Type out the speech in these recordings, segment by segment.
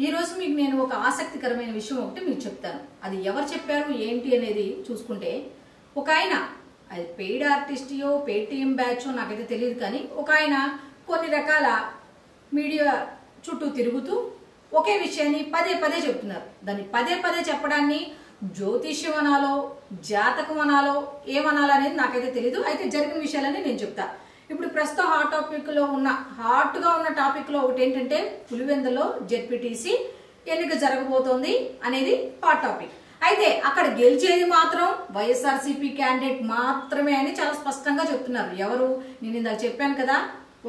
ఈ రోజు మీకు నేను ఒక ఆసక్తికరమైన విషయం ఒకటి మీకు చెప్తాను. అది ఎవరు చెప్పారు ఏంటి అనేది చూసుకుంటే ఒక ఆయన అది పెయిడ్ ఆర్టిస్టియో పేటీఎం బ్యాచో నాకైతే తెలియదు, కానీ ఒక ఆయన కొన్ని రకాల మీడియా చుట్టూ తిరుగుతూ ఒకే విషయాన్ని పదే పదే చెప్తున్నారు. దాన్ని పదే పదే చెప్పడాన్ని జ్యోతిష్యం అనాలో జాతకం అనాలో ఏమనాలనేది నాకైతే తెలీదు. అయితే జరిగిన విషయాలని నేను చెప్తా. ఇప్పుడు ప్రస్తుతం హాట్ గా ఉన్న టాపిక్ లో ఒకటి ఏంటంటే పులివెందులో జెడ్పీటీసీ ఎన్నిక జరగబోతోంది అనేది హాట్ టాపిక్. అయితే అక్కడ గెలిచేది మాత్రం వైఎస్ఆర్సీపీ క్యాండిడేట్ మాత్రమే అని చాలా స్పష్టంగా చెప్తున్నారు. ఎవరు? నేను ఇందాక చెప్పాను కదా,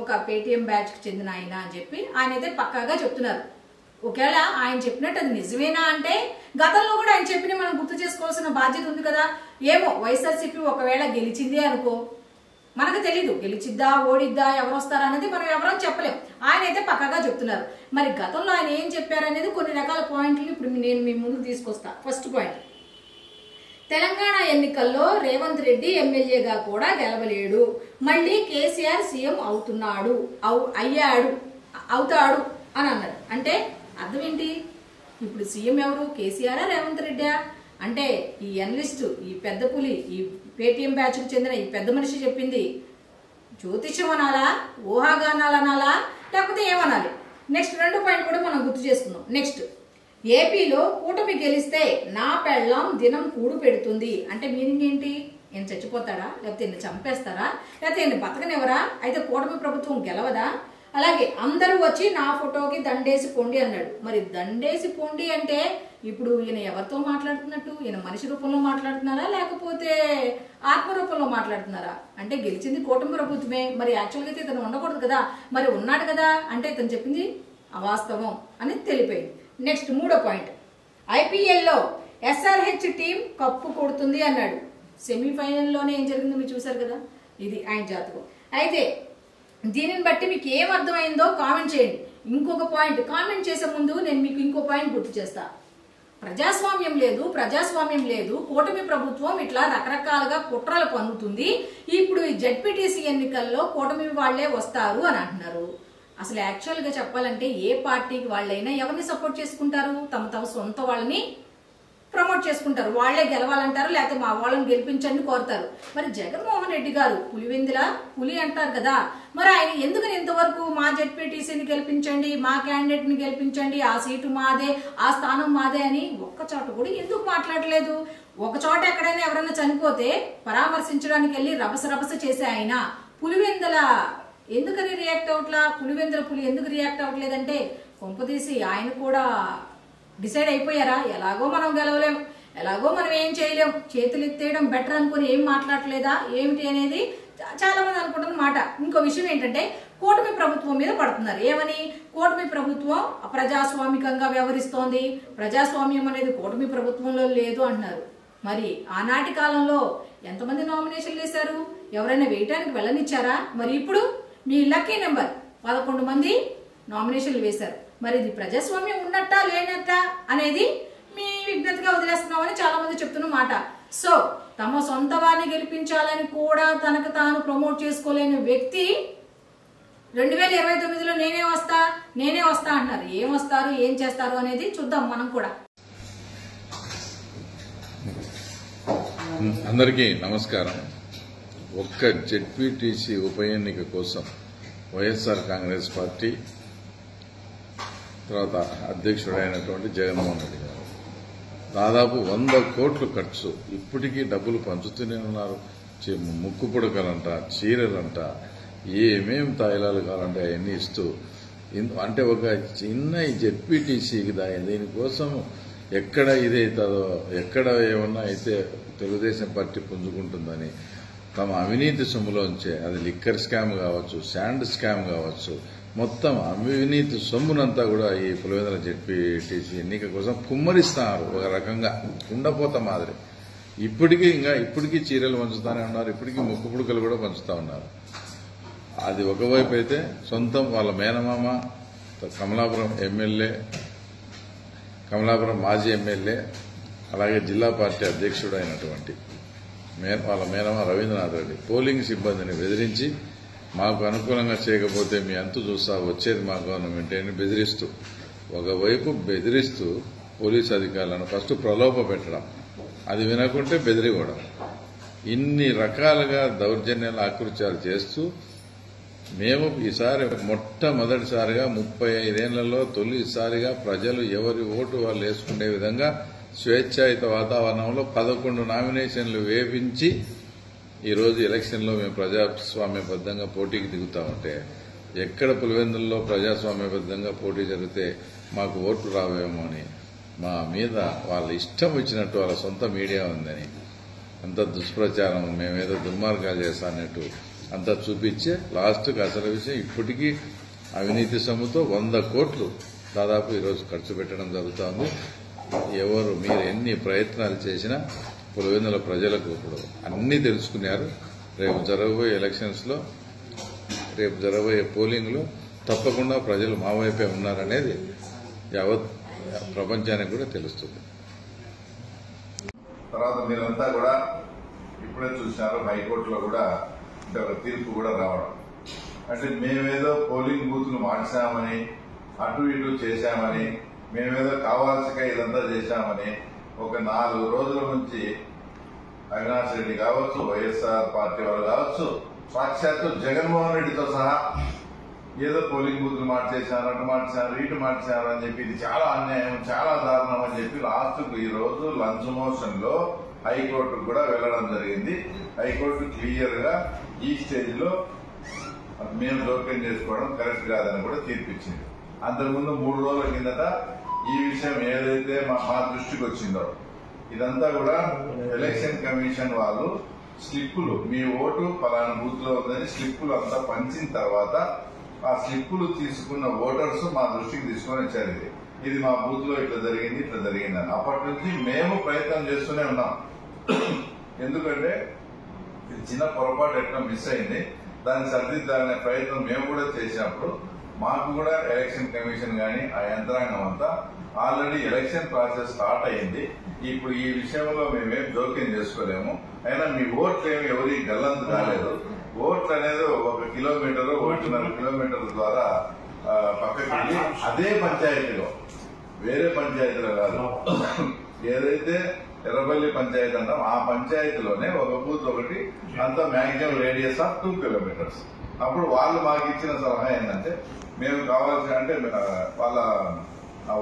ఒక పేటీఎం బ్యాచ్ కి చెందిన ఆయన అని చెప్పి ఆయన అయితే పక్కాగా చెప్తున్నారు. ఒకవేళ ఆయన చెప్పినట్టు అది నిజమేనా అంటే గతంలో కూడా ఆయన చెప్పిన మనం గుర్తు చేసుకోవాల్సిన బాధ్యత ఉంది కదా. ఏమో వైఎస్ఆర్సీపీ ఒకవేళ గెలిచిందే అనుకో, మనకు తెలీదు గెలిచిద్దా ఓడిద్దా ఎవరు వస్తారా అనేది మనం ఎవరో చెప్పలేం. ఆయన అయితే పక్కాగా చెప్తున్నారు. మరి గతంలో ఆయన ఏం చెప్పారనేది కొన్ని రకాల పాయింట్లు ఇప్పుడు నేను మీ ముందుకు తీసుకొస్తా. ఫస్ట్ పాయింట్, తెలంగాణ ఎన్నికల్లో రేవంత్ రెడ్డి ఎమ్మెల్యేగా కూడా గెలవలేడు, మళ్ళీ కేసీఆర్ సీఎం అవుతాడు అని అన్నారు. అంటే అర్థం ఏంటి? ఇప్పుడు సీఎం ఎవరు? కేసీఆర్ రేవంత్ రెడ్డా? అంటే ఈ అనలిస్ట్, ఈ పెద్ద పులి, ఈ పేటీఎం బ్యాచ్కు చెందిన ఈ పెద్ద మనిషి చెప్పింది జ్యోతిష్యం అనాలా, ఊహాగానాలు అనాలా, లేకపోతే ఏమనాలి? నెక్స్ట్ 2 పాయింట్ కూడా మనం గుర్తు చేసుకుందాం. నెక్స్ట్, ఏపీలో కూటమి గెలిస్తే నా పెళ్ళాం దినం కూడు పెడుతుంది అంటే మీనింగ్ ఏంటి? ఈయన చచ్చిపోతాడా, లేకపోతే ఈయన చంపేస్తారా, లేకపోతే ఈయన బతకనివ్వరా? అయితే కూటమి ప్రభుత్వం గెలవదా? అలాగే అందరూ వచ్చి నా ఫోటోకి దండేసి పొండి అన్నాడు. మరి దండేసి పొండి అంటే ఇప్పుడు ఈయన ఎవరితో మాట్లాడుతున్నట్టు? ఈయన మనిషి రూపంలో మాట్లాడుతున్నారా, లేకపోతే ఆత్మ రూపంలో మాట్లాడుతున్నారా? అంటే గెలిచింది కూటమి ప్రభుత్వమే, మరి యాక్చువల్గా అయితే ఇతను ఉండకూడదు కదా, మరి ఉన్నాడు కదా అంటే ఇతను చెప్పింది అవాస్తవం అని తెలిపోయింది. నెక్స్ట్ 3వ పాయింట్, ఐపీఎల్లో ఎస్ఆర్హెచ్ టీం కప్పు కొడుతుంది అన్నాడు. సెమీఫైనల్లోనే ఏం జరిగిందో మీరు చూసారు కదా. ఇది ఆయన జాతకం. అయితే దీనిని బట్టి మీకు ఏం అర్థమైందో కామెంట్ చేయండి. ఇంకొక పాయింట్ కామెంట్ చేసే ముందు నేను మీకు ఇంకో పాయింట్ గుర్తు చేస్తా. ప్రజాస్వామ్యం లేదు, కూటమి ప్రభుత్వం ఇట్లా రకరకాలుగా కుట్రలు పన్నుతుంది. ఇప్పుడు ఈ జెడ్పీటీసీ ఎన్నికల్లో కూటమి వాళ్లే వస్తారు అని అంటున్నారు. అసలు యాక్చువల్ గా చెప్పాలంటే ఏ పార్టీకి వాళ్ళైనా ఎవరిని సపోర్ట్ చేసుకుంటారు? తమ సొంత వాళ్ళని ప్రమోట్ చేసుకుంటారు. వాళ్లే గెలవాలంటారు, లేకపోతే మా వాళ్ళని గెలిపించండి కోరుతారు. మరి జగన్మోహన్ రెడ్డి గారు పులివెందుల పులి అంటారు కదా, మరి ఆయన ఎందుకని ఇంతవరకు మా జెడ్పీటీసీని గెలిపించండి, మా క్యాండిడేట్ ని గెలిపించండి, ఆ సీటు మాదే, ఆ స్థానం మాదే అని ఒక్క చోట కూడా ఎందుకు మాట్లాడలేదు? ఒక చోట ఎక్కడైనా ఎవరైనా చనిపోతే పరామర్శించడానికి వెళ్ళి రభస చేసే ఆయన పులివెందుల ఎందుకని రియాక్ట్ అవట్లా? పులివెందుల పులి ఎందుకు రియాక్ట్ అవ్వట్లేదంటే కొంపదీసి ఆయన కూడా డిసైడ్ అయిపోయారా? ఎలాగో మనం గెలవలేం, ఎలాగో మనం ఏం చేయలేం, చేతులు ఎత్తేయడం బెటర్ అనుకుని ఏం మాట్లాడలేదా ఏమిటి అనేది చాలా మంది అనుకుంటున్న మాట. ఇంకో విషయం ఏంటంటే కూటమి ప్రభుత్వం మీద పడుతున్నారు. ఏమని? కూటమి ప్రభుత్వం అప్రజాస్వామికంగా వ్యవహరిస్తోంది, ప్రజాస్వామ్యం అనేది కూటమి ప్రభుత్వంలో లేదు అంటున్నారు. మరి ఆనాటి కాలంలో ఎంతమంది నామినేషన్లు వేశారు? ఎవరైనా వేయటానికి వెళ్ళనిచ్చారా? మరి ఇప్పుడు మీ లక్కీ నెంబర్ 11 మంది నామినేషన్లు వేశారు. మరి ఇది ప్రజాస్వామ్యం ఉన్నట్టా లేనట్టా అనేది మీ విజ్ఞతగా వదిలేస్తున్నామని చాలా మంది చెప్తున్న మాట. సో తమ సొంత వారిని గెలిపించాలని కూడా తనకు తాను ప్రమోట్ చేసుకోలేని వ్యక్తి 2029లో నేనే వస్తా అంటున్నారు. ఏం వస్తారు, ఏం చేస్తారు అనేది చూద్దాం మనం కూడా. అందరికీ నమస్కారం. ఒక్క జెడ్పీటీసీ ఉప ఎన్నిక కోసం వైఎస్ఆర్ కాంగ్రెస్ పార్టీ తర్వాత అధ్యక్షుడైనటువంటి జగన్మోహన్ రెడ్డి గారు దాదాపు 100 కోట్లు ఖర్చు, ఇప్పటికీ డబ్బులు పంచుతూనే ఉన్నారు. ముక్కు పుడకలంట, చీరలంట, ఏమేం తాయిలాలు కావాలంటే అవన్నీ ఇస్తూ, అంటే ఒక చిన్న జెడ్పీటీసీకి దీనికోసం ఎక్కడ ఇదైతుందో, ఎక్కడ ఏమన్నా అయితే తెలుగుదేశం పార్టీ పుంజుకుంటుందని తమ అవినీతి సొమ్ములోంచే, అది లిక్కర్ స్కామ్ కావచ్చు, శాండ్ స్కామ్ కావచ్చు, మొత్తం అవినీతి సొమ్మునంతా కూడా ఈ పులివెందుల జెడ్పీటీసీ ఎన్నిక కోసం కుమ్మరిస్తున్నారు. ఒక రకంగా కుండపోత మాదిరి. ఇప్పటికీ చీరలు పంచుతానే ఉన్నారు, ఇప్పటికీ ముక్కు పుడకలు కూడా పంచుతా ఉన్నారు. అది ఒకవైపు అయితే సొంతం వాళ్ళ మేనమామ కమలాపురం మాజీ ఎమ్మెల్యే అలాగే జిల్లా పార్టీ అధ్యక్షుడు అయినటువంటి వాళ్ళ మేనమామ రవీంద్రనాథ్ రెడ్డి పోలింగ్ సిబ్బందిని బెదిరించి మాకు అనుకూలంగా చేయకపోతే మీ అంతు చూస్తా, వచ్చేది మా గవర్నమెంట్ అని బెదిరిస్తూ ఒకవైపు బెదిరిస్తూ పోలీసు అధికారులను ఫస్ట్ ప్రలోభ పెట్టడం, అది వినకుంటే బెదిరివ్వడం, ఇన్ని రకాలుగా దౌర్జన్యాలు ఆకృత్యాలు చేస్తూ మేము ఈసారి మొట్టమొదటిసారిగా 35 ఏళ్లలో తొలిసారిగా ప్రజలు ఎవరి ఓటు వాళ్ళు వేసుకునే విధంగా స్వేచ్ఛాయుత వాతావరణంలో 11 నామినేషన్లు వేపించి ఈరోజు ఎలక్షన్లో మేము ప్రజాస్వామ్యబద్ధంగా పోటీకి దిగుతామంటే ఎక్కడ పులివెందుల్లో ప్రజాస్వామ్యబద్ధంగా పోటీ జరిగితే మాకు ఓట్లు రావేమో అని మా మీద వాళ్ళ ఇష్టం వచ్చినట్టు వాళ్ళ సొంత మీడియా ఉందని అంత దుష్ప్రచారం, మేమేదో దుర్మార్గాలు చేస్తానట్టు అంతా చూపించే లాస్ట్కి అసలు విషయం ఇప్పటికీ అవినీతి సొమ్ముతో 100 కోట్లు దాదాపు ఈరోజు ఖర్చు పెట్టడం జరుగుతోంది. ఎవరు మీరు ఎన్ని ప్రయత్నాలు చేసినా పులివెందుల ప్రజలకు ఇప్పుడు అన్నీ తెలుసుకున్నారు. రేపు జరగబోయే ఎలక్షన్స్లో, రేపు జరగబోయే పోలింగ్లో తప్పకుండా ప్రజలు మా వైపే ఉన్నారనేది యావత్ ప్రపంచానికి కూడా తెలుస్తుంది. తర్వాత మీరంతా కూడా ఇప్పుడే చూసినారు, హైకోర్టులో కూడా ఒక తీర్పు కూడా రావడం. అంటే మేమేదో పోలింగ్ బూత్లు మార్చామని, అటు ఇటు చేశామని, మేమేదో కావాల్సిగా ఇదంతా చేశామని ఒక 4 రోజుల నుంచి అవినాష్ రెడ్డి కావచ్చు, వైఎస్ఆర్ పార్టీ వాళ్ళు కావచ్చు, సాక్షాత్తు జగన్మోహన్ రెడ్డితో సహా ఏదో పోలింగ్ బూత్లు మార్చేశారు, అటు మార్చారు, ఇటు మార్చారు అని చెప్పి ఇది చాలా అన్యాయం, చాలా దారుణం అని చెప్పి లాస్ట్కు ఈ రోజు లంచ్ మోషన్ లో హైకోర్టుకు కూడా వెళ్లడం జరిగింది. హైకోర్టు క్లియర్ గా ఈ స్టేజ్ లో మేము జోక్యం చేసుకోవడం కరెక్ట్ కాదని కూడా తీర్పిచ్చింది. అంతకుముందు 3 రోజుల కిందట ఈ విషయం ఏదైతే మా దృష్టికి వచ్చిందో ఇదంతా కూడా ఎలక్షన్ కమిషన్ వాళ్ళు స్లిప్పులు, మీ ఓటు పలానా బూత్ లో ఉందని స్లిప్పులు అంతా పంచిన తర్వాత ఆ స్లిప్పులు తీసుకున్న ఓటర్స్ మా దృష్టికి తీసుకొని వచ్చారు. ఇది మా బూత్ లో ఇట్లా జరిగింది, ఇట్లా జరిగిందని. అప్పటి నుంచి మేము ప్రయత్నం చేస్తూనే ఉన్నాం. ఎందుకంటే ఇది చిన్న పొరపాటు ఎట్లా మిస్ అయింది, దాన్ని సరిదిద్దాలనే ప్రయత్నం మేము కూడా చేసినప్పుడు మాకు కూడా ఎలక్షన్ కమిషన్ గాని ఆ యంత్రాంగం అంతా ఆల్రెడీ ఎలక్షన్ ప్రాసెస్ స్టార్ట్ అయింది, ఇప్పుడు ఈ విషయంలో మేమేం జోక్యం చేసుకోలేము, అయినా మీ ఓట్లు ఏమి ఎవరి గల్లంతు కాలేదు, ఓట్లు అనేది 1 కిలోమీటర్ 1.5 కిలోమీటర్ల ద్వారా పక్కకి వెళ్ళి అదే పంచాయతీలో, వేరే పంచాయతీలో కాదు, ఏదైతే ఎర్రబల్లి పంచాయతీ అంటాం ఆ పంచాయతీలోనే ఒక బూత్ ఒకటి, అంతా మాక్సిమం రేడియస్ ఆఫ్ 2 కిలోమీటర్స్. అప్పుడు వాళ్ళు మాకు ఇచ్చిన సలహా ఏంటంటే మేము కావాల్సిన అంటే వాళ్ళ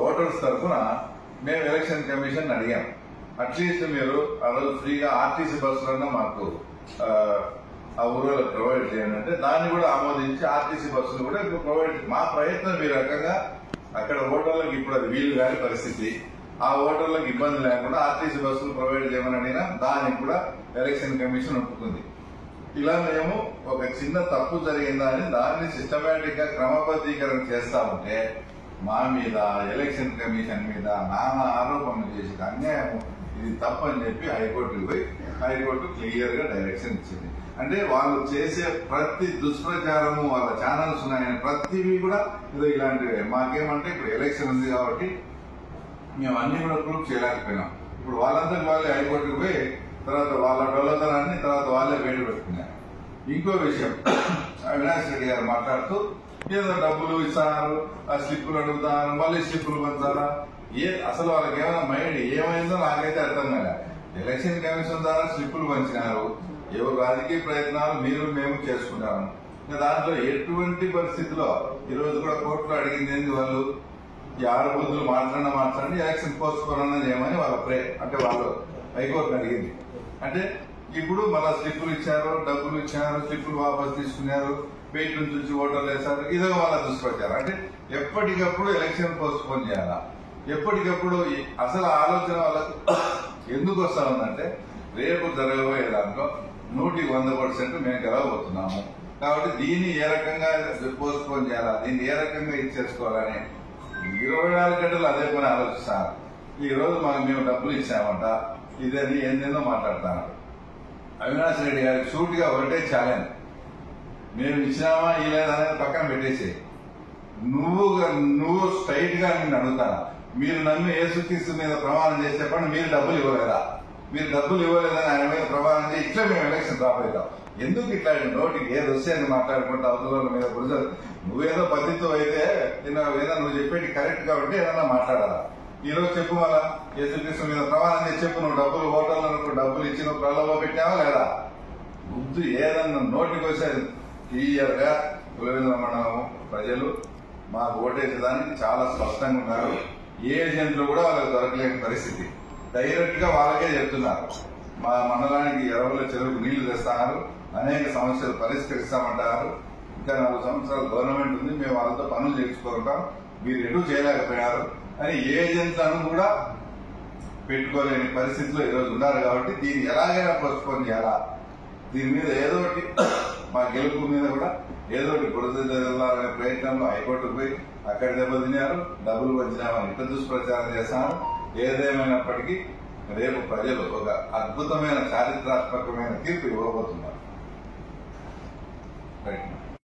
ఓటర్స్ తరఫున మేము ఎలక్షన్ కమిషన్ అడిగాం, అట్లీస్ట్ మీరు ఆ రోజు ఫ్రీగా ఆర్టీసీ బస్సులన్నా మాకు ఆ ఊళ్ళో ప్రొవైడ్ చేయండి అంటే దాన్ని కూడా ఆమోదించి ఆర్టీసీ బస్సులు కూడా ఇప్పుడు ప్రొవైడ్, మా ప్రయత్నం ఈ రకంగా అక్కడ ఓటర్లకు ఇప్పుడు అది వీలు కాని పరిస్థితి, ఆ ఓటర్లకు ఇబ్బంది లేకుండా ఆర్టీసీ బస్సులు ప్రొవైడ్ చేయమని అడిగినా దానికి కూడా ఎలక్షన్ కమిషన్ ఒప్పుకుంది. ఇలా మేము ఒక చిన్న తప్పు జరిగిందా అని దాన్ని సిస్టమేటిక్ గా క్రమబద్దీకరణ చేస్తా ఉంటే మా మీద ఎలక్షన్ కమిషన్ మీద నానా ఆరోపణలు చేసి అన్యాయం, ఇది తప్పని చెప్పి హైకోర్టుకు పోయి హైకోర్టు క్లియర్ గా డైరెక్షన్ ఇచ్చింది. అంటే వాళ్ళు చేసే ప్రతి దుష్ప్రచారము, వాళ్ళ ఛానల్స్ ఉన్నాయని ప్రతివి కూడా ఏదో ఇలాంటివి. మాకేమంటే ఇప్పుడు ఎలక్షన్ ఉంది కాబట్టి మేము అన్ని కూడా ప్రూఫ్ చేయలేకపోయినాం. ఇప్పుడు వాళ్ళంతా వాళ్ళే హైకోర్టుకు పోయి తర్వాత వాళ్ళ డొల్లతనాన్ని తర్వాత వాళ్ళే బయట పెట్టుకున్నారు. ఇంకో విషయం, అవినాష్ రెడ్డి గారు మాట్లాడుతూ ఏదో డబ్బులు ఇస్తారు, ఆ స్లిప్పులు అడుగుతారు, మళ్ళీ స్లిప్పులు పంచారా, అసలు వాళ్ళకి ఏమైనా మైండ్ ఏమైందో నాకైతే అర్థం కాలే. ఎలక్షన్ కమిషన్ ద్వారా స్లిప్పులు పంచినారు, ఎవరు రాజకీయ ప్రయత్నాలు మీరు మేము చేసుకుంటాము. దాంట్లో ఎటువంటి పరిస్థితిలో ఈ రోజు కూడా కోర్టులో అడిగింది ఏంది, వాళ్ళు ఈ 6 బూతులు మాట్లాడండి ఎలక్షన్ పోస్ట్ పోన్ చేయమని వాళ్ళ అంటే వాళ్ళు హైకోర్టు అడిగింది. అంటే ఇప్పుడు మళ్ళా స్లిప్పులు ఇచ్చారు, డబ్బులు ఇచ్చారు, స్లిప్పులు వాపసు తీసుకున్నారు, బయట నుంచి వచ్చి ఓటర్లు వేశారు, ఇదో వాళ్ళ దుష్ప్రచారం. అంటే ఎప్పటికప్పుడు ఎలక్షన్ పోస్ట్ పోన్ చేయాలా, ఎప్పటికప్పుడు అసలు ఆలోచన వాళ్ళకు ఎందుకు వస్తా ఉందంటే రేపు జరగబోయే దాంట్లో 100% మేము గెలవబోతున్నాము కాబట్టి దీన్ని ఏ రకంగా పోస్ట్ పోన్ చేయాలా, దీన్ని ఏ రకంగా ఇచ్చేసుకోవాలని 24 గంటలు అదే పని ఆలోచిస్తారు. ఈ రోజు మేము డబ్బులు ఇచ్చామంట, ఇదని ఏందేందో మాట్లాడతాను. అవినాష్ రెడ్డి గారికి సూటిగా ఒకటే ఛాలెంజ్, మేము ఇచ్చినామా ఇలేదనేది పక్కన పెట్టేసి నువ్వు స్ట్రైట్ గా నిన్ను అడుగుతానా, మీరు నన్ను యేసుక్రీస్తు మీద ప్రమాణం చేసి చెప్పండి, మీరు డబ్బులు ఇవ్వలేదా, మీరు డబ్బులు ఇవ్వలేదని ఆయన మీద ప్రమాణం చేసి ఇట్లా మేము ఎలక్షన్ డ్రాప్ అవుతాం. ఎందుకు ఇట్లా నోటికి ఏది వస్తే అని మాట్లాడుకుంటే అవతల మీద గురించి నువ్వేదో పద్ధతితో అయితే ఏదో నువ్వు చెప్పేది కరెక్ట్ కాబట్టి ఏదన్నా మాట్లాడాలా. ఈ రోజు చెప్పు మళ్ళా యేసుక్రీస్తు మీద ప్రమాణం చేసి చెప్పు, నువ్వు డబ్బులు హోటళ్లకు డబ్బులు ఇచ్చి నువ్వు ప్రలోభ పెట్టావా లేదా? బుద్ధి ఏదన్నా నోటికి వచ్చేది క్లియర్ గా పులివెందుల మండలం ప్రజలు మాకు ఓటేసేదానికి చాలా స్పష్టంగా ఉన్నారు. ఏజెంట్లు కూడా వాళ్ళకి దొరకలేని పరిస్థితి. డైరెక్ట్ గా వాళ్ళకే చెప్తున్నారు, మా మండలానికి ఎరవల చెరువుకు నీళ్లు తెస్తున్నారు, అనేక సమస్యలు పరిష్కరిస్తామంటారు, ఇంకా 4 సంవత్సరాలు గవర్నమెంట్ ఉంది, మేము వాళ్ళతో పనులు చేయించుకుంటాం, మీరు ఎటు చేయలేకపోయారు అని ఏజెంట్లను కూడా పెట్టుకోలేని పరిస్థితిలో ఈరోజు ఉన్నారు. కాబట్టి దీన్ని ఎలాగైనా పోస్ట్పోన్ చేయాలా, దీని మీద ఏదో ఒకటి మా గెలుపు మీద కూడా ఏదో ఒకటి బురద జరగాలనే ప్రయత్నంలో హైకోర్టుకు పోయి అక్కడ దెబ్బతిన్నారు, డబ్బులు వచ్చినామని ఇట్లా దుష్ప్రచారం చేస్తున్నారు. ఏదేమైనప్పటికీ రేపు ప్రజలు ఒక అద్భుతమైన చారిత్రాత్మకమైన తీర్పు ఇవ్వబోతున్నారు.